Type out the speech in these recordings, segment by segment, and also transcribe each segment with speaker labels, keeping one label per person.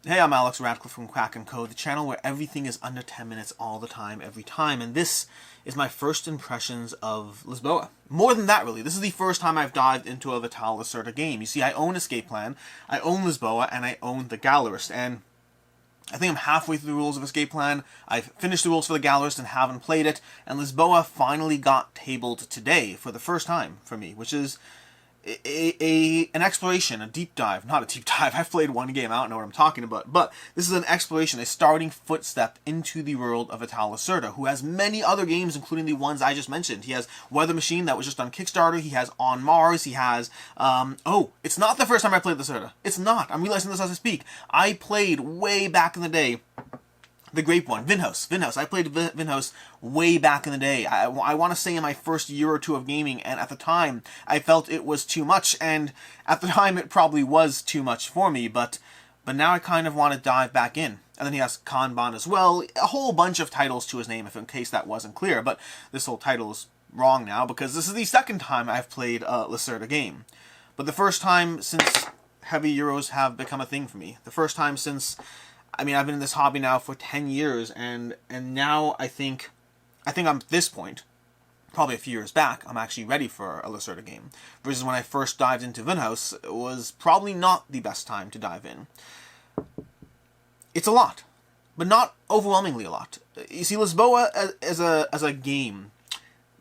Speaker 1: Hey, I'm Alex Radcliffe from Quack&Co, the channel where everything is under 10 minutes all the time, every time, and this is my first impressions of Lisboa. More than that, really. This is the first time I've dived into a Vital Lacerda game. You see, I own Escape Plan, I own Lisboa, and I own the Gallerist, and I think I'm halfway through the rules of Escape Plan. I've finished the rules for the Gallerist and haven't played it, and Lisboa finally got tabled today for the first time for me, which is an exploration, a deep dive. Not a deep dive, I've played one game, I don't know what I'm talking about, but this is an exploration, a starting footstep into the world of Vital Lacerda, who has many other games, including the ones I just mentioned. He has Weather Machine, that was just on Kickstarter, he has On Mars, he has, it's not the first time I played Lacerda. It's not, I'm realizing this as I speak. I played way back in the day the Grape one, Vinhouse. I played Vinhouse way back in the day. I want to say in my first year or two of gaming, and at the time, I felt it was too much, and at the time, it probably was too much for me, but now I kind of want to dive back in. And then he has Kanban as well, a whole bunch of titles to his name, if in case that wasn't clear, but this whole title is wrong now, because this is the second time I've played a Lacerda game. But the first time since heavy Euros have become a thing for me. The first time since, I've been in this hobby now for 10 years, and now I think I'm at this point, probably a few years back, I'm actually ready for a Lacerda game. Versus when I first dived into Vinhouse, it was probably not the best time to dive in. It's a lot, but not overwhelmingly a lot. You see, Lisboa as a game,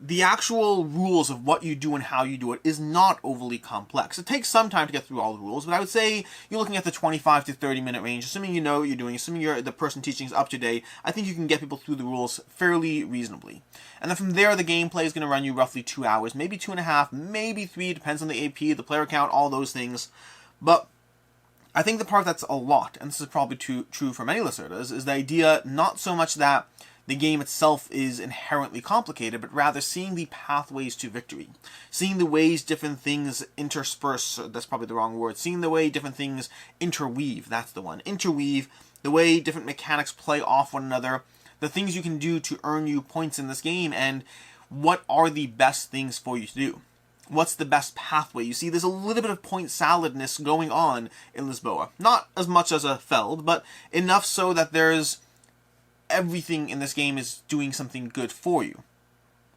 Speaker 1: the actual rules of what you do and how you do it is not overly complex. It takes some time to get through all the rules, but I would say you're looking at the 25 to 30 minute range, assuming you know what you're doing, assuming the person teaching is up to date. I think you can get people through the rules fairly reasonably. And then from there, the gameplay is going to run you roughly 2 hours, maybe 2.5, maybe 3, depends on the AP, the player count, all those things. But I think the part that's a lot, and this is probably true for many Lacerdas, is the idea not so much that the game itself is inherently complicated, but rather seeing the pathways to victory. Seeing the ways different things intersperse, that's probably the wrong word, seeing the way different things interweave, that's the one, interweave, the way different mechanics play off one another, the things you can do to earn you points in this game, and what are the best things for you to do. What's the best pathway? You see, there's a little bit of point saladness going on in Lisboa. Not as much as a Feld, but enough so that there's everything in this game is doing something good for you.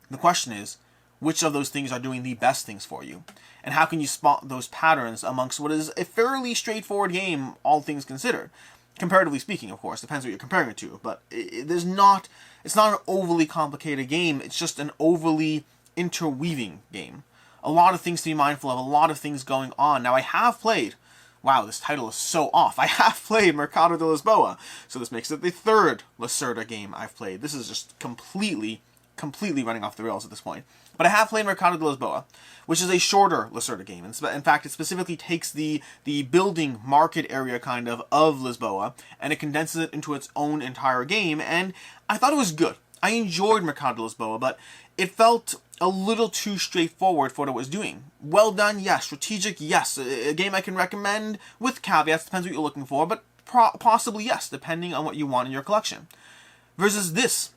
Speaker 1: The question is, which of those things are doing the best things for you? And how can you spot those patterns amongst what is a fairly straightforward game, all things considered? Comparatively speaking, of course, depends what you're comparing it to, but it's not an overly complicated game, it's just an overly interweaving game. A lot of things to be mindful of, a lot of things going on. Now, I have played, wow, this title is so off. I have played Mercado de Lisboa, so this makes it the third Lacerda game I've played. This is just completely running off the rails at this point. But I have played Mercado de Lisboa, which is a shorter Lacerda game. In fact, it specifically takes the building market area kind of Lisboa, and it condenses it into its own entire game, and I thought it was good. I enjoyed Mercado de Lisboa, but it felt a little too straightforward for what it was doing. Well done, yes. Strategic, yes. A game I can recommend with caveats, depends what you're looking for, but possibly yes, depending on what you want in your collection. Versus this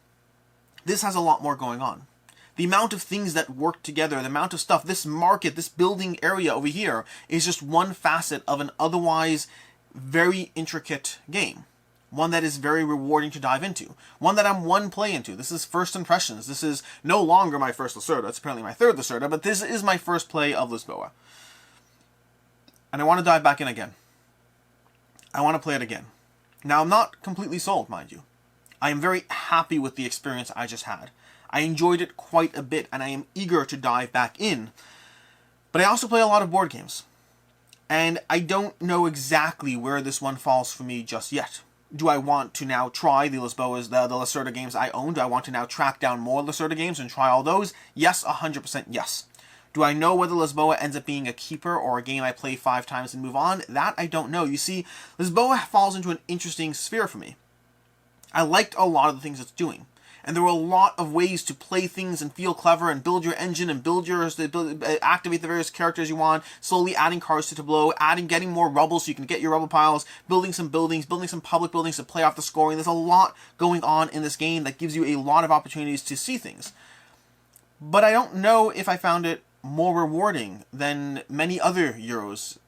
Speaker 1: has a lot more going on. The amount of things that work together, the amount of stuff, this market, this building area over here is just one facet of an otherwise very intricate game. One that is very rewarding to dive into. One that I'm one play into. This is first impressions. This is no longer my first Lacerda. It's apparently my third Lacerda, but this is my first play of Lisboa. And I want to dive back in again. I want to play it again. Now, I'm not completely sold, mind you. I am very happy with the experience I just had. I enjoyed it quite a bit, and I am eager to dive back in. But I also play a lot of board games. And I don't know exactly where this one falls for me just yet. Do I want to now try the Lisboa's, the Lacerda games I own? Do I want to now track down more Lacerda games and try all those? Yes, 100% yes. Do I know whether Lisboa ends up being a keeper or a game I play 5 times and move on? That I don't know. You see, Lisboa falls into an interesting sphere for me. I liked a lot of the things it's doing. And there were a lot of ways to play things and feel clever and build your engine and activate the various characters you want, slowly adding cards to tableau, getting more rubble so you can get your rubble piles, building some buildings, building some public buildings to play off the scoring. There's a lot going on in this game that gives you a lot of opportunities to see things. But I don't know if I found it more rewarding than many other Euros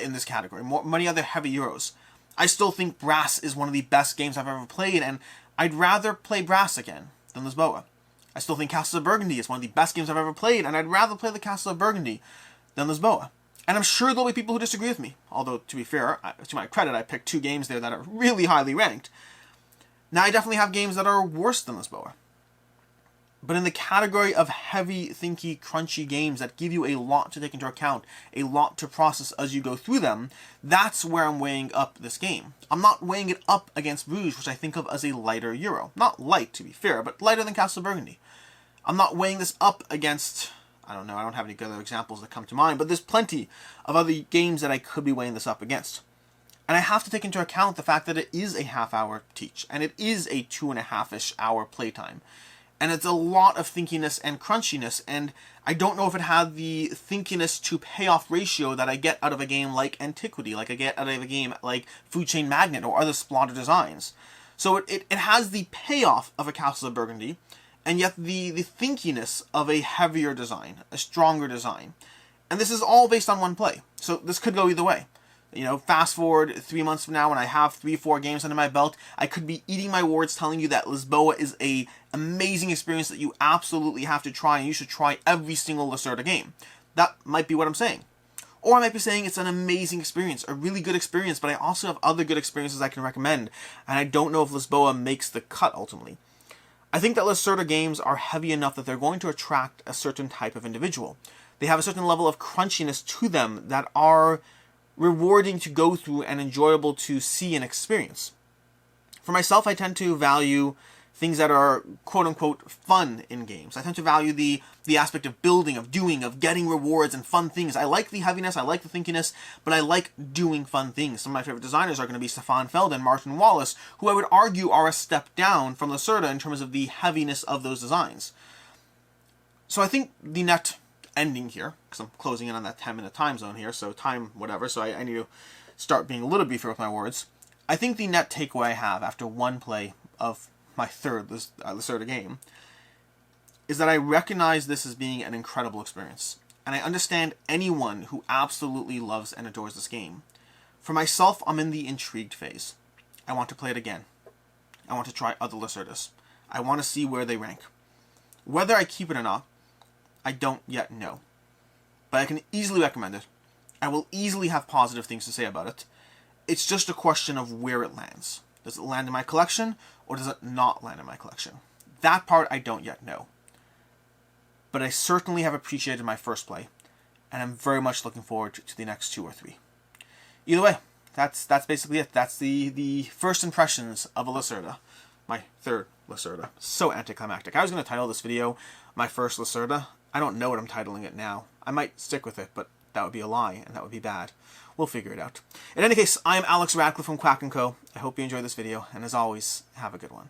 Speaker 1: in this category, many other heavy Euros. I still think Brass is one of the best games I've ever played, and I'd rather play Brass again than Lisboa. I still think Castles of Burgundy is one of the best games I've ever played, and I'd rather play the Castle of Burgundy than Lisboa. And I'm sure there'll be people who disagree with me. Although, to be fair, to my credit, I picked 2 games there that are really highly ranked. Now, I definitely have games that are worse than Lisboa. But in the category of heavy, thinky, crunchy games that give you a lot to take into account, a lot to process as you go through them, that's where I'm weighing up this game. I'm not weighing it up against Bruges, which I think of as a lighter Euro. Not light, to be fair, but lighter than Castle of Burgundy. I'm not weighing this up against, I don't know, I don't have any other examples that come to mind, but there's plenty of other games that I could be weighing this up against. And I have to take into account the fact that it is a half-hour teach, and it is a 2.5-ish hour playtime. And it's a lot of thinkiness and crunchiness, and I don't know if it had the thinkiness to payoff ratio that I get out of a game like Antiquity, like I get out of a game like Food Chain Magnate or other Splotter designs. So it has the payoff of a Castle of Burgundy, and yet the thinkiness of a heavier design, a stronger design. And this is all based on one play, so this could go either way. You know, fast forward 3 months from now when I have 3-4 games under my belt, I could be eating my words telling you that Lisboa is a amazing experience that you absolutely have to try, and you should try every single Lacerda game. That might be what I'm saying. Or I might be saying it's an amazing experience, a really good experience, but I also have other good experiences I can recommend, and I don't know if Lisboa makes the cut ultimately. I think that Lacerda games are heavy enough that they're going to attract a certain type of individual. They have a certain level of crunchiness to them that are rewarding to go through and enjoyable to see and experience. For myself, I tend to value things that are quote-unquote fun in games. I tend to value the aspect of building, of doing, of getting rewards and fun things. I like the heaviness, I like the thinkiness, but I like doing fun things. Some of my favorite designers are going to be Stefan Feld and Martin Wallace, who I would argue are a step down from Lacerda in terms of the heaviness of those designs. So I think the net ending here, because I'm closing in on that 10-minute time zone here, so time whatever, so I need to start being a little beefier with my words. I think the net takeaway I have after one play of my third Lacerda game is that I recognize this as being an incredible experience, and I understand anyone who absolutely loves and adores this game. For myself, I'm in the intrigued phase. I want to play it again. I want to try other Lacerdas. I want to see where they rank. Whether I keep it or not, I don't yet know. But I can easily recommend it. I will easily have positive things to say about it. It's just a question of where it lands. Does it land in my collection, or does it not land in my collection? That part I don't yet know. But I certainly have appreciated my first play, and I'm very much looking forward to the next 2 or 3. Either way, that's basically it. That's the first impressions of a Lacerda. My third Lacerda. So anticlimactic. I was going to title this video My First Lacerda. I don't know what I'm titling it now. I might stick with it, but that would be a lie, and that would be bad. We'll figure it out. In any case, I'm Alex Radcliffe from Quack&Co. I hope you enjoyed this video, and as always, have a good one.